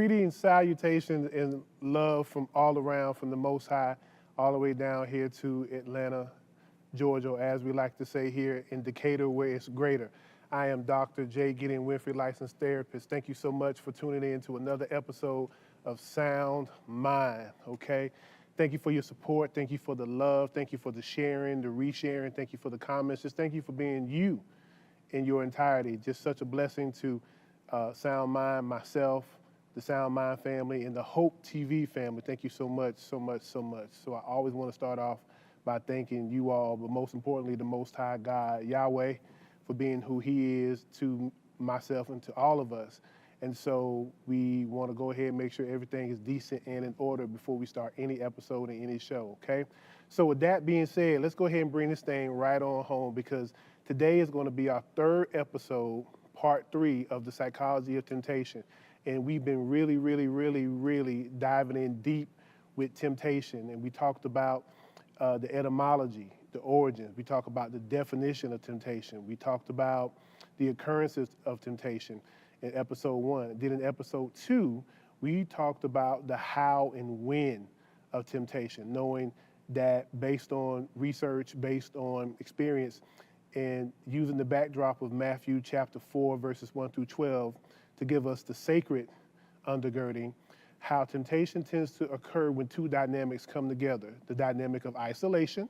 Greetings, salutations, and love from all around, from the Most High, all the way down here to Atlanta, Georgia, or as we like to say here in Decatur, where it's greater. I am Dr. J. Gideon Winfrey, licensed therapist. Thank you so much for tuning in to another episode of Sound Mind, okay? Thank you for your support. Thank you for the love. Thank you for the sharing, the resharing. Thank you for the comments. Just thank you for being you in your entirety. Just such a blessing to Sound Mind, myself, the Sound Mind family, and the Hope TV family. Thank you so much, so much, so much. So I always want to start off by thanking you all, but most importantly, the Most High God, Yahweh, for being who he is to myself and to all of us. And so we want to go ahead and make sure everything is decent and in order before we start any episode and any show, okay? So with that being said, let's go ahead and bring this thing right on home, because today is going to be our third episode, part 3 of the psychology of temptation. And we've been really diving in deep with temptation. And we talked about the etymology, the origins. We talked about the definition of temptation. We talked about the occurrences of temptation in episode 1. Then in episode 2, we talked about the how and when of temptation, knowing that based on research, based on experience, and using the backdrop of Matthew chapter 4, verses 1 through 12, to give us the sacred undergirding, how temptation tends to occur when two dynamics come together, the dynamic of isolation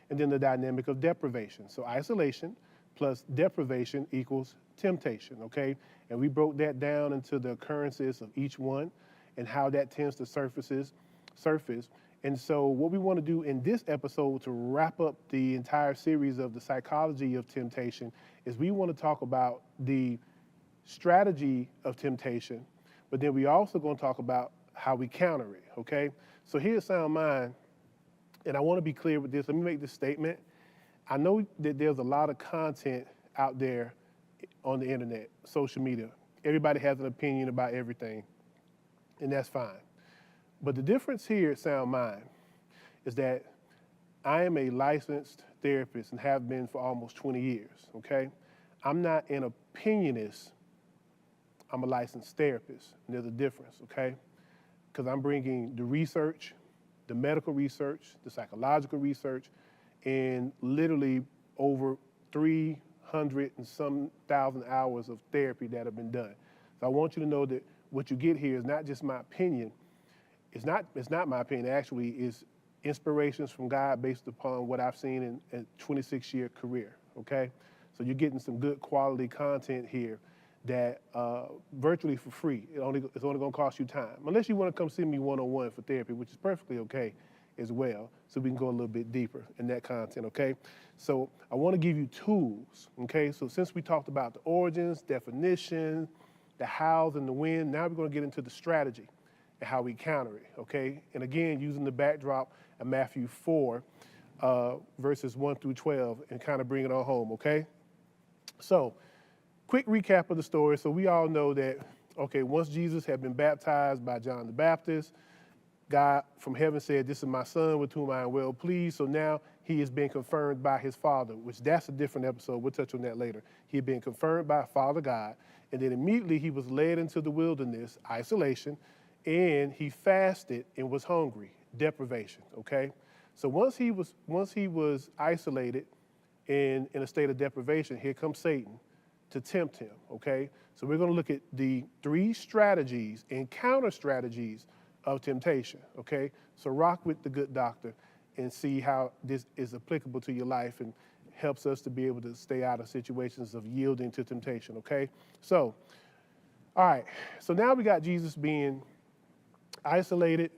and then the dynamic of deprivation. So isolation plus deprivation equals temptation, okay? And we broke that down into the occurrences of each one and how that tends to surface. And so what we want to do in this episode to wrap up the entire series of the psychology of temptation is we want to talk about the strategy of temptation, but then we also going to talk about how we counter it, okay? So here's Sound Mind, and I want to be clear with this. Let me make this statement. I know that there's a lot of content out there on the internet, social media. Everybody has an opinion about everything, and that's fine. But the difference here at Sound Mind is that I am a licensed therapist and have been for almost 20 years, okay? I'm not an opinionist. I'm a licensed therapist, and there's a difference, okay? Because I'm bringing the research, the medical research, the psychological research, and literally over 300 and some thousand hours of therapy that have been done. So I want you to know that what you get here is not just my opinion. It's not my opinion, actually. It's inspirations from God based upon what I've seen in a 26-year career, okay? So you're getting some good quality content here that virtually for free. It's only going to cost you time, unless you want to come see me one-on-one for therapy, which is perfectly okay as well, so we can go a little bit deeper in that content, okay? So I want to give you tools, okay? So since we talked about the origins, definition, the hows and the when, now we're going to get into the strategy and how we counter it, okay? And again, using the backdrop of Matthew 4, verses 1 through 12, and kind of bring it on home, okay? So, quick recap of the story. So we all know that, okay, once Jesus had been baptized by John the Baptist, God from heaven said, "This is my son with whom I am well pleased." So now he is being confirmed by his father, which that's a different episode. We'll touch on that later. He had been confirmed by Father God, and then immediately he was led into the wilderness, isolation, and he fasted and was hungry, deprivation, okay? So once he was isolated in a state of deprivation, here comes Satan to tempt him, okay? So we're going to look at the 3 strategies and counter strategies of temptation, okay? So rock with the good doctor and see how this is applicable to your life and helps us to be able to stay out of situations of yielding to temptation, okay? So, all right, so now we got Jesus being isolated,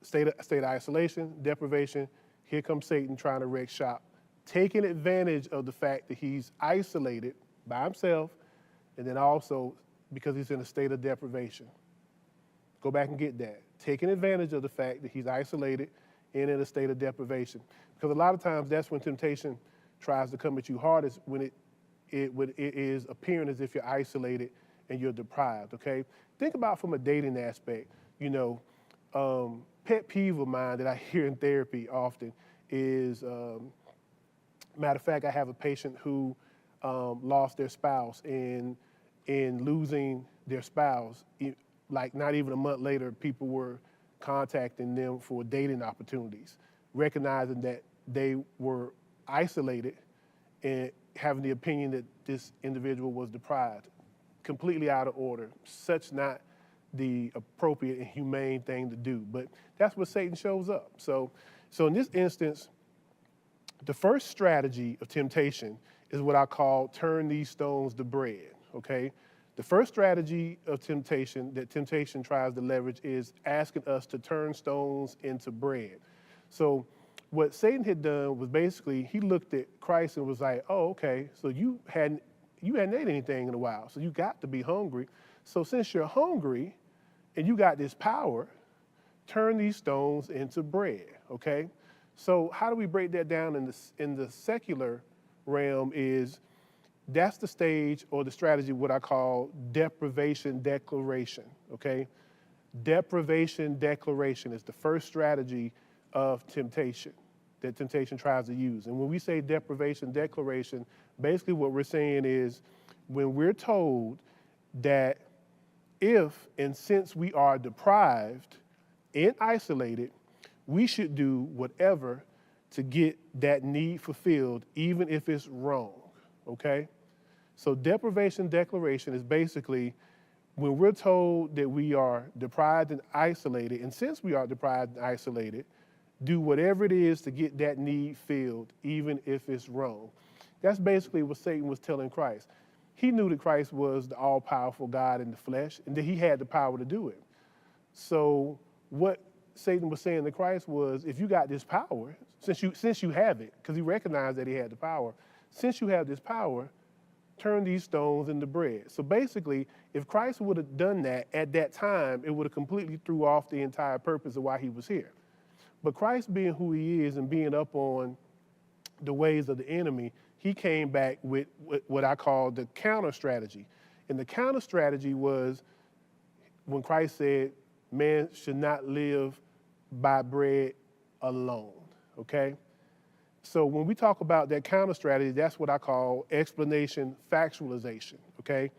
state of isolation, deprivation. Here comes Satan trying to wreak shop, taking advantage of the fact that he's isolated by himself, and then also because he's in a state of deprivation. Go back and get that. Taking advantage of the fact that he's isolated and in a state of deprivation. Because a lot of times that's when temptation tries to come at you hardest, when it is appearing as if you're isolated and you're deprived, okay? Think about from a dating aspect, you know, pet peeve of mine that I hear in therapy often is, matter of fact, I have a patient who lost their spouse, and in losing their spouse, like not even a month later, people were contacting them for dating opportunities, recognizing that they were isolated and having the opinion that this individual was deprived, completely out of order, such not the appropriate and humane thing to do. But that's where Satan shows up. So in this instance, the first strategy of temptation is what I call turn these stones to bread, okay? The first strategy of temptation that temptation tries to leverage is asking us to turn stones into bread. So what Satan had done was basically he looked at Christ and was like, oh, okay, so you hadn't ate anything in a while, so you got to be hungry. So since you're hungry and you got this power, turn these stones into bread, okay? So how do we break that down in the secular realm is that's the stage or the strategy, what I call deprivation declaration, okay? Deprivation declaration is the first strategy of temptation that temptation tries to use. And when we say deprivation declaration, basically what we're saying is when we're told that if and since we are deprived and isolated, we should do whatever to get that need fulfilled, even if it's wrong, okay? So deprivation declaration is basically when we're told that we are deprived and isolated, and since we are deprived and isolated, do whatever it is to get that need filled, even if it's wrong. That's basically what Satan was telling Christ. He knew that Christ was the all-powerful God in the flesh, and that he had the power to do it. So what Satan was saying to Christ was, if you got this power, since you have it, because he recognized that he had the power, since you have this power, turn these stones into bread. So basically, if Christ would have done that at that time, it would have completely threw off the entire purpose of why he was here. But Christ being who he is and being up on the ways of the enemy, he came back with what I call the counter strategy. And the counter strategy was when Christ said, man should not live by bread alone, okay? So when we talk about that counter strategy, that's what I call explanation factualization, okay?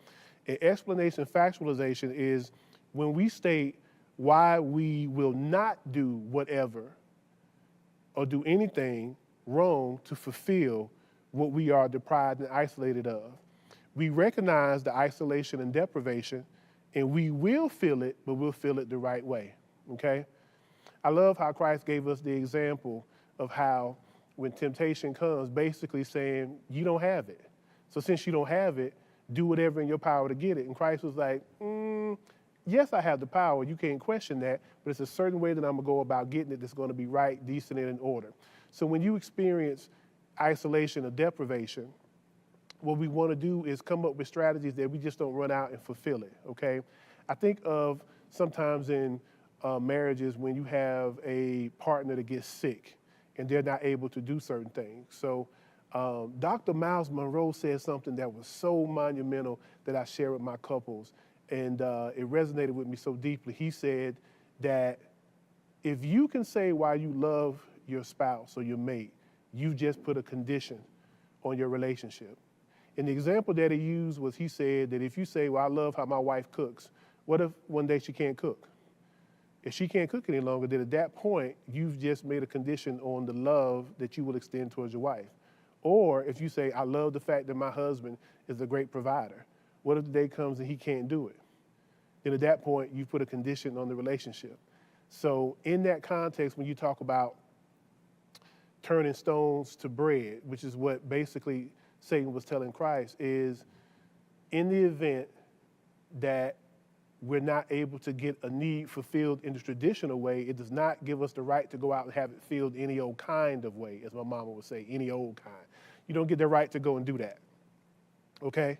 And explanation factualization is when we state why we will not do whatever or do anything wrong to fulfill what we are deprived and isolated of. We recognize the isolation and deprivation, and we will feel it, but we'll feel it the right way, okay? I love how Christ gave us the example of how when temptation comes, basically saying, you don't have it. So since you don't have it, do whatever in your power to get it. And Christ was like, yes, I have the power. You can't question that, but it's a certain way that I'm gonna go about getting it that's gonna be right, decent, and in order. So when you experience isolation or deprivation, what we wanna do is come up with strategies that we just don't run out and fulfill it, okay? I think of sometimes in marriages when you have a partner that gets sick and they're not able to do certain things. So Dr. Miles Monroe said something that was so monumental that I share with my couples, and it resonated with me so deeply. He said that if you can say why you love your spouse or your mate, you just put a condition on your relationship. And the example that he used was, he said that if you say, well, I love how my wife cooks, what if one day she can't cook? If she can't cook any longer, then at that point, you've just made a condition on the love that you will extend towards your wife. Or if you say, I love the fact that my husband is a great provider. What if the day comes and he can't do it? Then at that point, you've put a condition on the relationship. So in that context, when you talk about turning stones to bread, which is what basically Satan was telling Christ, is in the event that we're not able to get a need fulfilled in the traditional way, it does not give us the right to go out and have it filled any old kind of way, as my mama would say, any old kind. You don't get the right to go and do that, okay?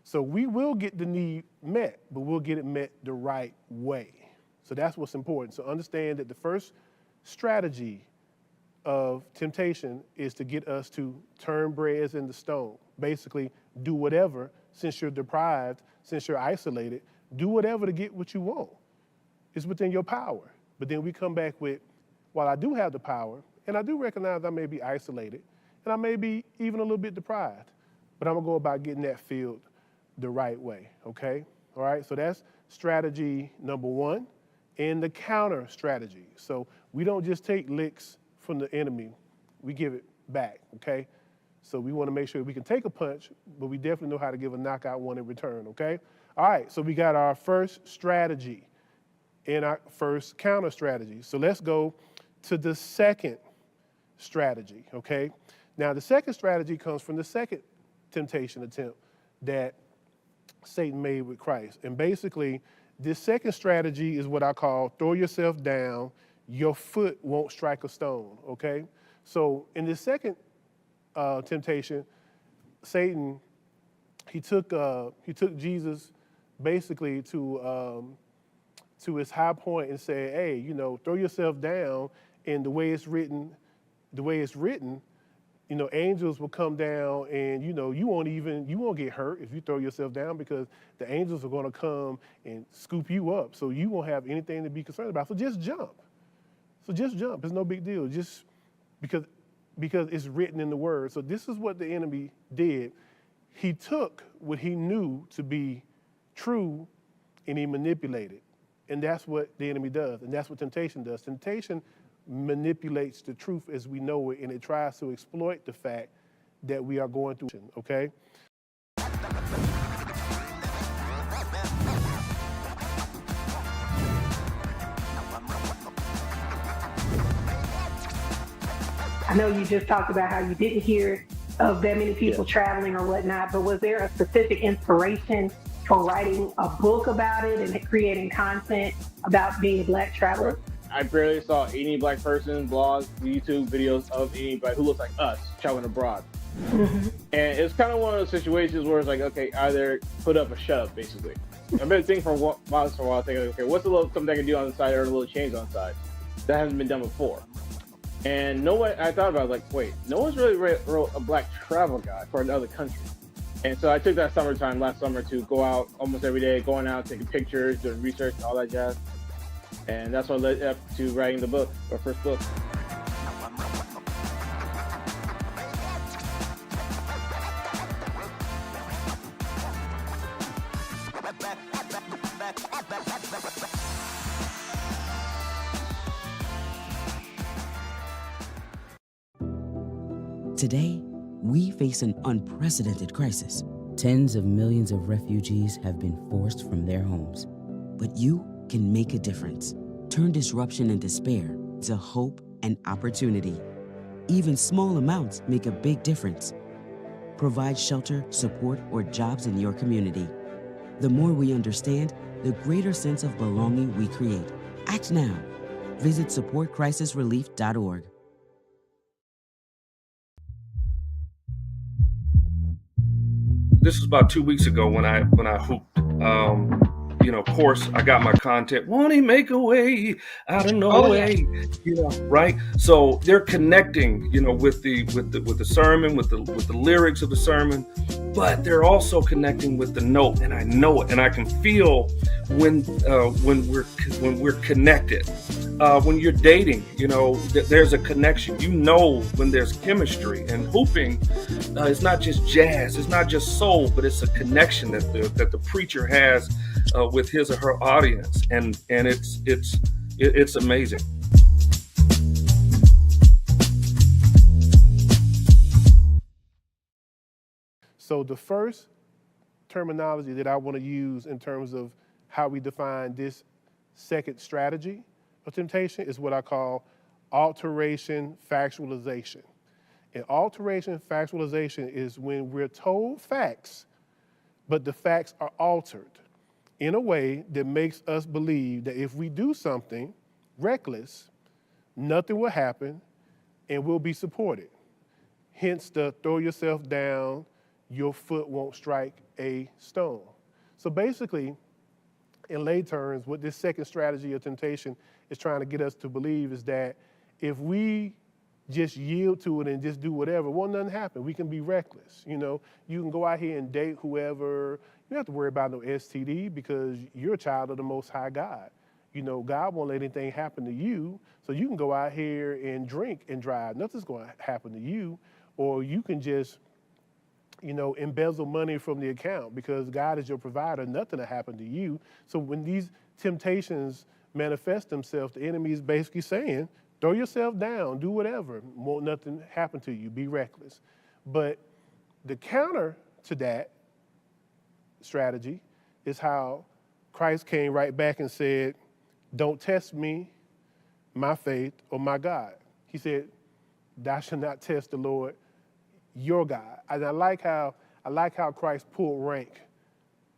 So we will get the need met, but we'll get it met the right way. So that's what's important. So understand that the first strategy of temptation is to get us to turn breads into stone. Basically, do whatever, since you're deprived, since you're isolated, do whatever to get what you want. It's within your power. But then we come back with, while I do have the power, and I do recognize I may be isolated, and I may be even a little bit deprived, but I'm gonna go about getting that filled the right way, okay? All right, so that's strategy number one. And the counter strategy. So we don't just take licks from the enemy, we give it back, okay? So we want to make sure we can take a punch, but we definitely know how to give a knockout one in return, okay? All right, so we got our first strategy and our first counter strategy. So let's go to the second strategy, okay? Now the second strategy comes from the second temptation attempt that Satan made with Christ. And basically, this second strategy is what I call throw yourself down, your foot won't strike a stone, okay? So in this second temptation, Satan, he took Jesus basically to his high point and said, hey, you know, throw yourself down, and the way it's written, you know, angels will come down and, you know, you won't get hurt if you throw yourself down because the angels are going to come and scoop you up. So you won't have anything to be concerned about. So just jump. It's no big deal. Just because it's written in the word. So this is what the enemy did. He took what he knew to be true and he manipulated. And that's what the enemy does. And that's what temptation does. Temptation manipulates the truth as we know it, and it tries to exploit the fact that we are going through, okay? I know you just talked about how you didn't hear of that many people traveling or whatnot, but was there a specific inspiration for writing a book about it and creating content about being a Black traveler? I barely saw any Black person, blogs, YouTube videos of anybody who looks like us traveling abroad. Mm-hmm. And it's kind of one of those situations where it's like, okay, either put up or shut up, basically. I've been thinking for a while, thinking, okay, what's a little something I can do on the side or a little change on the side that hasn't been done before? And I thought about it, like, wait, no one's really wrote a Black travel guide for another country. And so I took that last summer to go out almost every day, going out, taking pictures, doing research, all that jazz. And that's what led up to writing the book, our first book. Today, we face an unprecedented crisis. Tens of millions of refugees have been forced from their homes. But you can make a difference. Turn disruption and despair to hope and opportunity. Even small amounts make a big difference. Provide shelter, support, or jobs in your community. The more we understand, the greater sense of belonging we create. Act now. Visit supportcrisisrelief.org. This was about 2 weeks ago when I hooped. Of course, I got my content. Won't he make a way out of no way? Right? So they're connecting, with the sermon, with the lyrics of the sermon, but they're also connecting with the note, and I know it, and I can feel when we're connected. When you're dating, there's a connection. When there's chemistry, and hooping is not just jazz, it's not just soul, but it's a connection that the preacher has with his or her audience, and it's amazing. So the first terminology that I want to use in terms of how we define this second strategy of temptation is what I call alteration factualization. And alteration factualization is when we're told facts, but the facts are altered in a way that makes us believe that if we do something reckless, nothing will happen and we'll be supported. Hence the throw yourself down, your foot won't strike a stone. So basically, in lay terms, what this second strategy of temptation is trying to get us to believe is that if we just yield to it and just do whatever, won't nothing happen. We can be reckless. You can go out here and date whoever. You don't have to worry about no STD because you're a child of the Most High God. God won't let anything happen to you, so you can go out here and drink and drive. Nothing's going to happen to you. Or you can just, embezzle money from the account, because God is your provider. Nothing will happen to you. So when these temptations manifest themselves, the enemy is basically saying, throw yourself down, do whatever, won't nothing happen to you, be reckless. But the counter to that strategy is how Christ came right back and said, don't test me, my faith, or my God. He said, thou shalt not test the Lord your God. And I like how Christ pulled rank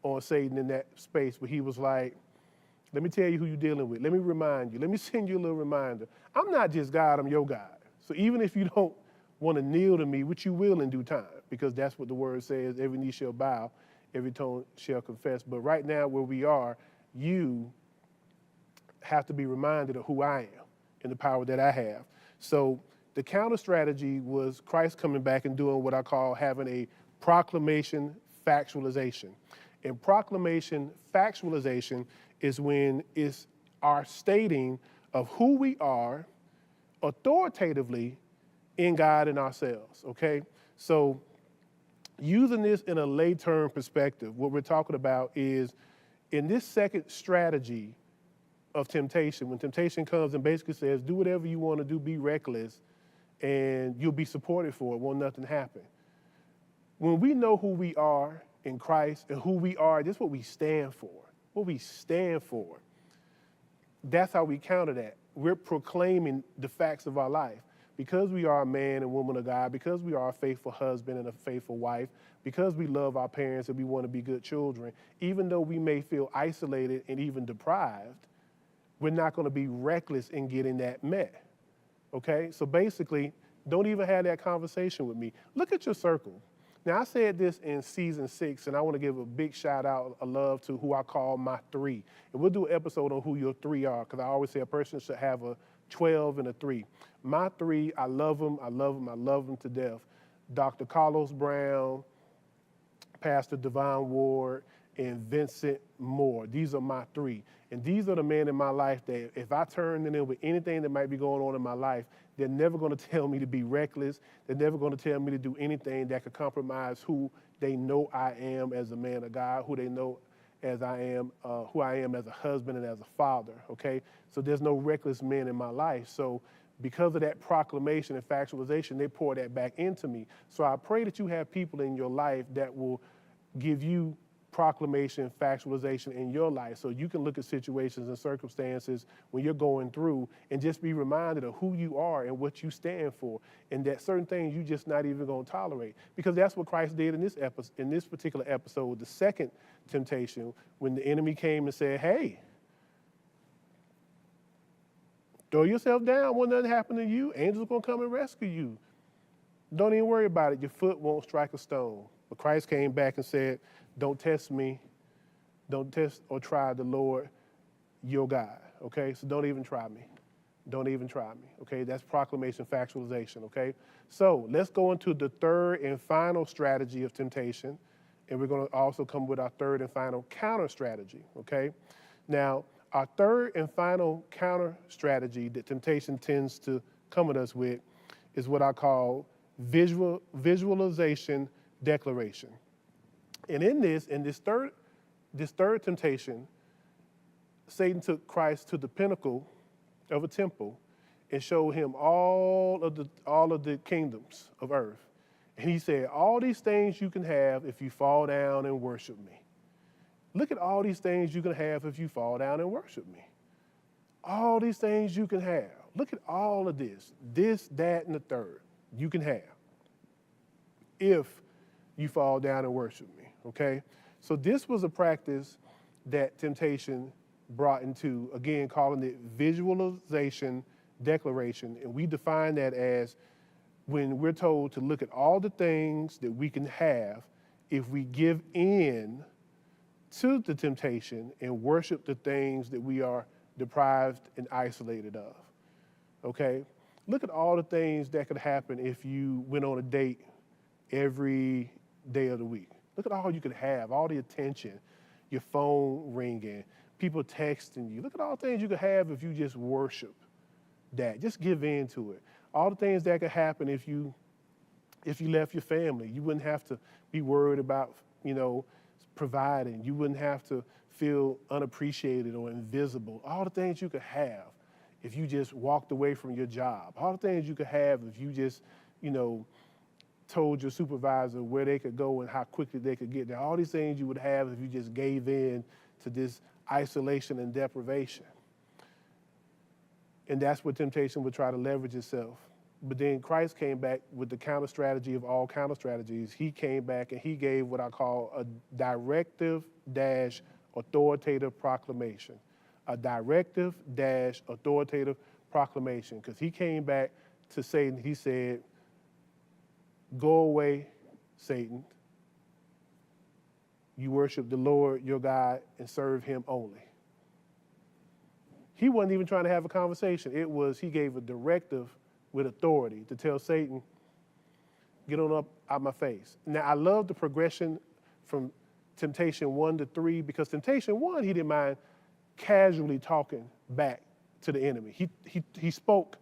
on Satan in that space, where he was like, let me tell you who you're dealing with. Let me remind you. Let me send you a little reminder. I'm not just God, I'm your God. So even if you don't want to kneel to me, which you will in due time, because that's what the word says, every knee shall bow, every tongue shall confess. But right now where we are, you have to be reminded of who I am and the power that I have. So the counter strategy was Christ coming back and doing what I call having a proclamation factualization. And proclamation factualization is when it's our stating of who we are authoritatively in God and ourselves, okay? So using this in a lay term perspective, what we're talking about is in this second strategy of temptation, when temptation comes and basically says, do whatever you want to do, be reckless, and you'll be supported for it, won't nothing happen. When we know who we are in Christ and who we are, this is what we stand for. What we stand for. That's how we counter that. We're proclaiming the facts of our life. Because we are a man and woman of God, because we are a faithful husband and a faithful wife, because we love our parents and we want to be good children, even though we may feel isolated and even deprived, we're not going to be reckless in getting that met. Okay? So basically, don't even have that conversation with me. Look at your circle. Now, I said this in season 6, and I want to give a big shout out, a love to who I call my 3. And we'll do an episode on who your 3 are, because I always say a person should have a 12 and a 3. My 3, I love them, I love them, I love them to death. Dr. Carlos Brown, Pastor Devon Ward, and Vincent Moore. These are my 3. And these are the men in my life that if I turn to them with anything that might be going on in my life, they're never going to tell me to be reckless. They're never going to tell me to do anything that could compromise who they know I am as a man of God, who they know as I am, who I am as a husband and as a father, okay? So there's no reckless men in my life. So because of that proclamation and factualization, they pour that back into me. So I pray that you have people in your life that will give you proclamation, factualization in your life, so you can look at situations and circumstances when you're going through and just be reminded of who you are and what you stand for, and that certain things you just not even going to tolerate, because that's what Christ did in this particular episode, the second temptation, when the enemy came and said, hey, throw yourself down, won't nothing happen to you, angels going to come and rescue you. Don't even worry about it, your foot won't strike a stone. But Christ came back and said, don't test me, don't test or try the Lord your God, okay? So don't even try me. Don't even try me, okay? That's proclamation, factualization, okay? So let's go into the third and final strategy of temptation, and we're going to also come with our third and final counter strategy, okay? Now, our third and final counter strategy that temptation tends to come at us with is what I call visualization declaration. And in this third temptation, Satan took Christ to the pinnacle of a temple and showed him all of the kingdoms of earth. And he said, all these things you can have if you fall down and worship me. Look at all these things you can have if you fall down and worship me. All these things you can have. Look at all of this, that, and the third you can have if you fall down and worship me, okay? So this was a practice that temptation brought into, again, calling it visualization declaration. And we define that as when we're told to look at all the things that we can have if we give in to the temptation and worship the things that we are deprived and isolated of, okay? Look at all the things that could happen if you went on a date every day of the week. Look at all you could have, all the attention, your phone ringing, people texting you. Look at all the things you could have if you just worship that. Just give in to it. All the things that could happen if you If you left your family, you wouldn't have to be worried about, providing. You wouldn't have to feel unappreciated or invisible. All the things you could have if you just walked away from your job. All the things you could have if you just, told your supervisor where they could go and how quickly they could get there. All these things you would have if you just gave in to this isolation and deprivation. And that's what temptation would try to leverage itself. But then Christ came back with the counter strategy of all counter strategies. He came back and he gave what I call a directive-authoritative proclamation. A directive-authoritative proclamation. Because he came back to Satan, he said, "Go away, Satan. You worship the Lord your God and serve him only." He wasn't even trying to have a conversation. It was, he gave a directive with authority to tell Satan, "Get on up out my face." Now, I love the progression from temptation 1 to 3, because temptation 1, he didn't mind casually talking back to the enemy. He spoke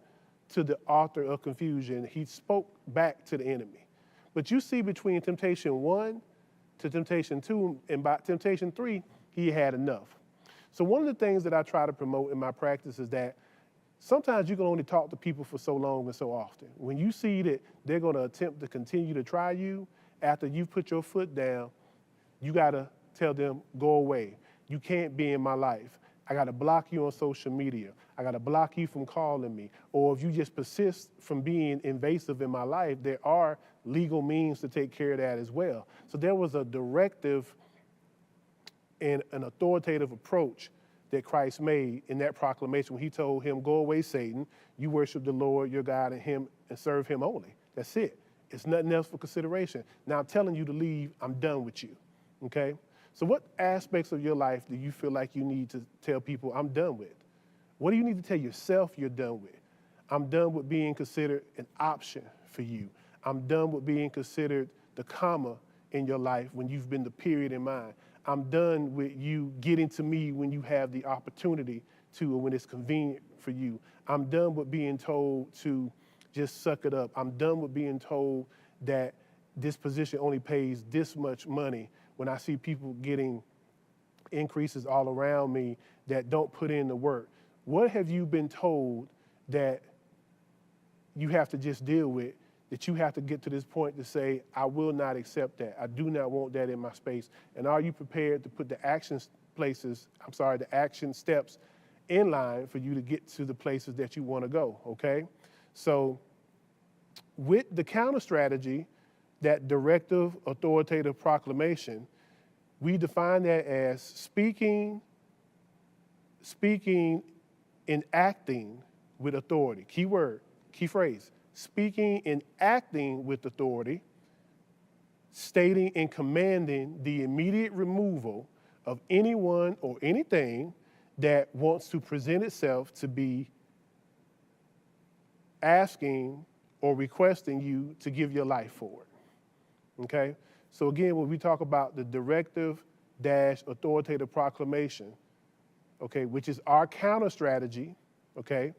to the author of confusion. He spoke back to the enemy. But you see, between temptation 1 to temptation 2 and by temptation 3, he had enough. So one of the things that I try to promote in my practice is that sometimes you can only talk to people for so long and so often. When you see that they're going to attempt to continue to try you, after you've put your foot down, you got to tell them, "Go away. You can't be in my life. I got to block you on social media. I got to block you from calling me." Or if you just persist from being invasive in my life, there are legal means to take care of that as well. So there was a directive and an authoritative approach that Christ made in that proclamation when he told him, "Go away, Satan. You worship the Lord your God and him and serve him only." That's it. It's nothing else for consideration. Now I'm telling you to leave. I'm done with you. Okay? So what aspects of your life do you feel like you need to tell people, "I'm done with"? What do you need to tell yourself you're done with? I'm done with being considered an option for you. I'm done with being considered the comma in your life when you've been the period in mind. I'm done with you getting to me when you have the opportunity to, or when it's convenient for you. I'm done with being told to just suck it up. I'm done with being told that this position only pays this much money when I see people getting increases all around me that don't put in the work. What have you been told that you have to just deal with, that you have to get to this point to say, "I will not accept that. I do not want that in my space"? And are you prepared to put the action steps in line for you to get to the places that you want to go, okay? So with the counter strategy, that directive authoritative proclamation, we define that as speaking and acting with authority. Key word, key phrase. Speaking and acting with authority, stating and commanding the immediate removal of anyone or anything that wants to present itself to be asking or requesting you to give your life for it. Okay? So again, when we talk about the directive-authoritative proclamation, okay, which is our counter strategy, okay,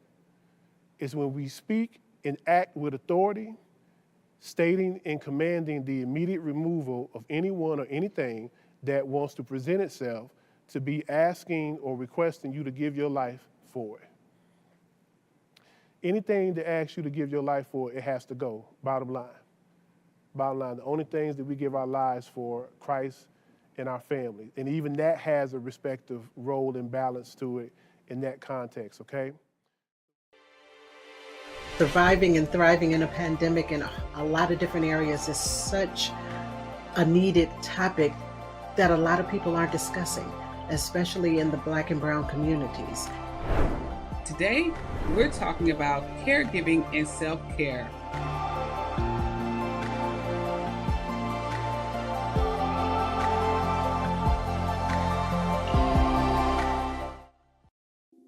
is when we speak and act with authority, stating and commanding the immediate removal of anyone or anything that wants to present itself to be asking or requesting you to give your life for it. Anything that asks you to give your life for, it has to go, bottom line. Bottom line, the only things that we give our lives for, Christ and our family. And even that has a respective role and balance to it in that context, okay? Surviving and thriving in a pandemic in a lot of different areas is such a needed topic that a lot of people aren't discussing, especially in the Black and Brown communities. Today, we're talking about caregiving and self-care.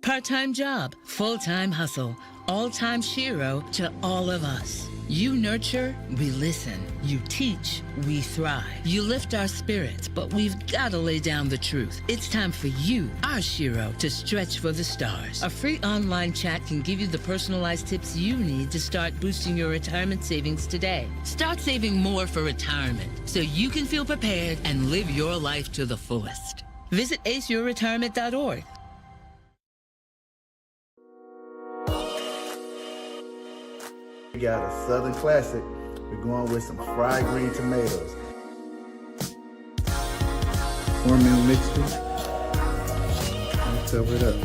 Part-time job, full-time hustle, all-time Shiro to all of us. You nurture, we listen. You teach, we thrive. You lift our spirits, but we've got to lay down the truth. It's time for you, our Shiro, to stretch for the stars. A free online chat can give you the personalized tips you need to start boosting your retirement savings today. Start saving more for retirement so you can feel prepared and live your life to the fullest. Visit aceyourretirement.org. We got a Southern classic. We're going with some fried green tomatoes. Cornmeal mixture. Let's cover it up.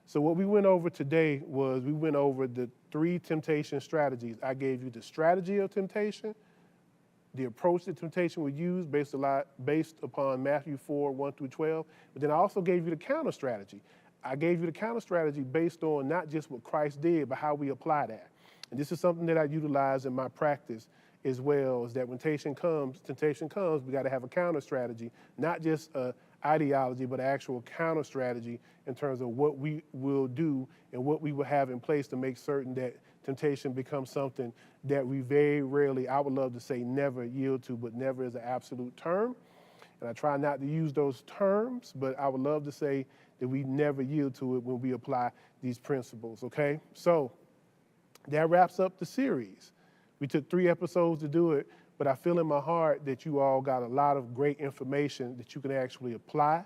So what we went over today was we went over the 3 temptation strategies. I gave you the strategy of temptation, the approach that temptation would use based upon Matthew 4, 1 through 12. But then I also gave you the counter strategy. I gave you the counter strategy based on not just what Christ did, but how we apply that. And this is something that I utilize in my practice as well, is that when temptation comes, we got to have a counter strategy, not just a ideology, but actual counter strategy in terms of what we will do and what we will have in place to make certain that temptation becomes something that we very rarely, I would love to say never yield to, but never is an absolute term. And I try not to use those terms, but I would love to say that we never yield to it when we apply these principles, okay? So that wraps up the series. We took 3 episodes to do it, but I feel in my heart that you all got a lot of great information that you can actually apply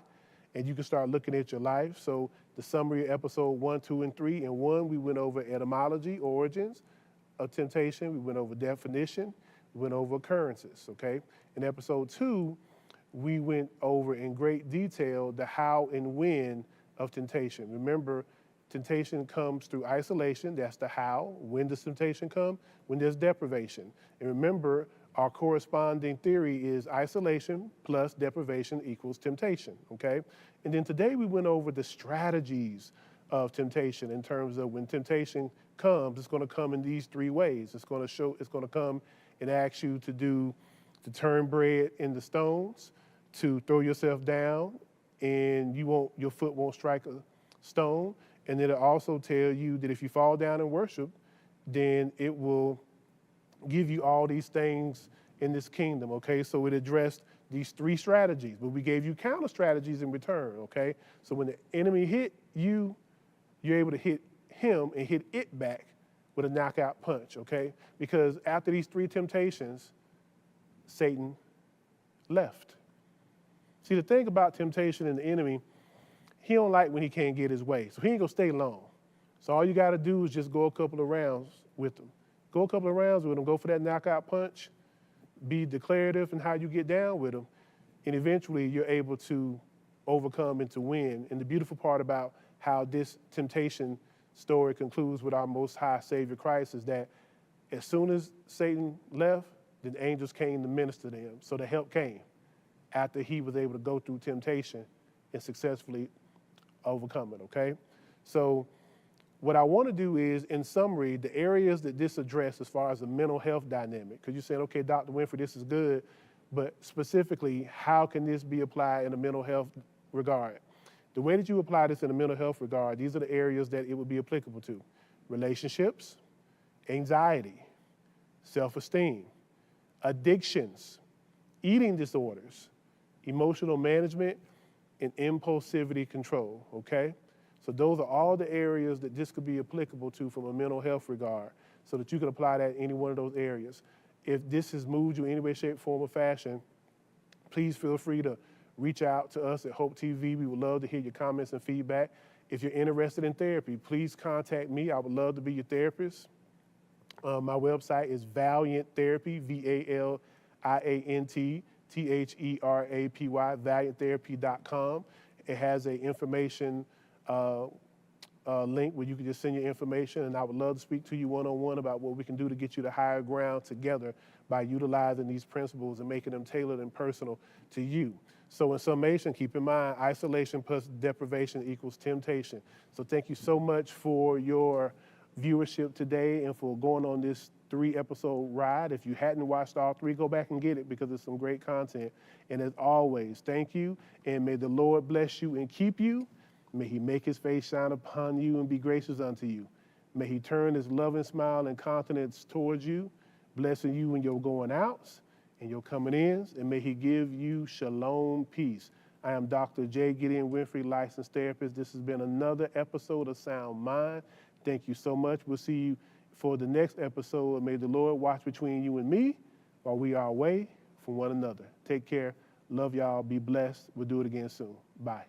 and you can start looking at your life. So the summary of episode 1, 2, and 3. In 1, we went over etymology, origins of temptation. We went over definition. We went over occurrences, okay? In episode 2, we went over in great detail the how and when of temptation. Remember, temptation comes through isolation. That's the how. When does temptation come? When there's deprivation. And remember, our corresponding theory is isolation plus deprivation equals temptation, okay? And then today we went over the strategies of temptation in terms of when temptation comes, it's gonna come in these 3 ways. It's gonna come and ask you to turn bread into stones, to throw yourself down, and your foot won't strike a stone. And then it'll also tell you that if you fall down and worship, then it will give you all these things in this kingdom, okay? So it addressed these 3 strategies, but we gave you counter strategies in return, okay? So when the enemy hit you, you're able to hit him and hit it back with a knockout punch, okay? Because after these 3 temptations, Satan left. See, the thing about temptation and the enemy, he don't like when he can't get his way, so he ain't gonna stay long. So all you gotta do is just go a couple of rounds with him. Go a couple of rounds with him, go for that knockout punch, be declarative in how you get down with him, and eventually you're able to overcome and to win. And the beautiful part about how this temptation story concludes with our Most High Savior Christ is that as soon as Satan left, then angels came to minister to him. So the help came after he was able to go through temptation and successfully overcome it, okay? So what I want to do is, in summary, the areas that this addressed as far as the mental health dynamic, because you said, okay, Dr. Winfrey, this is good, but specifically, how can this be applied in a mental health regard? The way that you apply this in a mental health regard, these are the areas that it would be applicable to. Relationships, anxiety, self-esteem, addictions, eating disorders, emotional management, and impulsivity control, okay? So those are all the areas that this could be applicable to from a mental health regard, so that you can apply that in any one of those areas. If this has moved you in any way, shape, form, or fashion, please feel free to reach out to us at Hope TV. We would love to hear your comments and feedback. If you're interested in therapy, please contact me. I would love to be your therapist. My website is Valiant Therapy, VALIANT THERAPY, valianttherapy.com. It has a information link where you can just send your information, and I would love to speak to you one-on-one about what we can do to get you to higher ground together by utilizing these principles and making them tailored and personal to you. So in summation, keep in mind, isolation plus deprivation equals temptation. So thank you so much for your viewership today and for going on this 3-episode ride. If you hadn't watched all 3, go back and get it because it's some great content. And as always, thank you, and may the Lord bless you and keep you. May he make his face shine upon you and be gracious unto you. May he turn his loving smile and countenance towards you, blessing you in your going outs and your coming ins, and may he give you shalom peace. I am Dr. J. Gideon Winfrey, licensed therapist. This has been another episode of Sound Mind. Thank you so much. We'll see you for the next episode. May the Lord watch between you and me while we are away from one another. Take care. Love y'all. Be blessed. We'll do it again soon. Bye.